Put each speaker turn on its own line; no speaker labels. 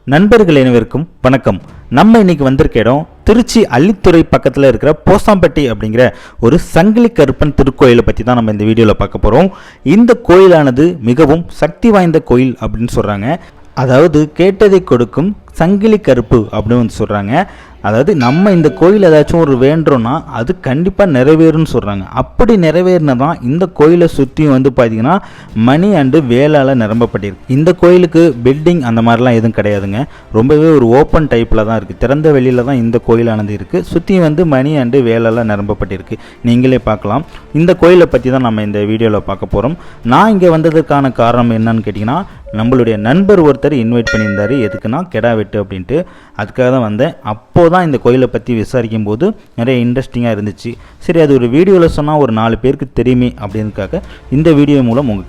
நண்பர்கள் அனைவருக்கும் வணக்கம். நம்ம இன்னைக்கு வந்திருக்க இடம் திருச்சி அள்ளித்துறை பக்கத்தில் இருக்கிற போசாம்பட்டி அப்படிங்கிற ஒரு சங்கிலி கருப்பன் திருக்கோயிலை பற்றி தான் நம்ம இந்த வீடியோவில் பார்க்க போகிறோம். இந்த கோயிலானது மிகவும் சக்தி வாய்ந்த கோயில் அப்படின்னு சொல்கிறாங்க. அதாவது கேட்டதை கொடுக்கும் சங்கிலி கருப்பு அப்படின்னு வந்து சொல்கிறாங்க. அதாவது நம்ம இந்த கோயில் ஏதாச்சும் ஒரு வேண்டுறோன்னா அது கண்டிப்பாக நிறைவேறும்னு சொல்கிறாங்க. அப்படி நிறைவேறினதான் இந்த கோயிலை சுற்றியும் வந்து பார்த்திங்கன்னா மணி அண்டு வேலால் நிரம்பப்பட்டிருக்கு. இந்த கோயிலுக்கு பில்டிங் அந்த மாதிரிலாம் எதுவும் கிடையாதுங்க. ரொம்பவே ஒரு ஓப்பன் டைப்பில் தான் இருக்குது. திறந்த வெளியில் தான் இந்த கோயிலானது இருக்குது. சுற்றியும் வந்து மணி அண்டு வேலால் நிரம்பப்பட்டிருக்கு. நீங்களே பார்க்கலாம். இந்த கோயிலை பற்றி தான் நம்ம இந்த வீடியோவில் பார்க்க போகிறோம். நான் இங்கே வந்ததுக்கான காரணம் என்னன்னு கேட்டிங்கன்னா, நம்மளுடைய நண்பர் ஒருத்தர் இன்வைட் பண்ணியிருந்தார். எதுக்குன்னா கெடா வெட்டு அப்படின்ட்டு. அதுக்காக தான் வந்தேன். அப்போது தான் இந்த கோயிலை பற்றி விசாரிக்கும் போது நிறைய இன்ட்ரெஸ்டிங்காக இருந்துச்சு. சரி, அது ஒரு வீடியோவில் சொன்னால் ஒரு 4 பேருக்கு தெரியுமே அப்படின்றதுக்காக இந்த வீடியோ மூலம் உங்ககிட்ட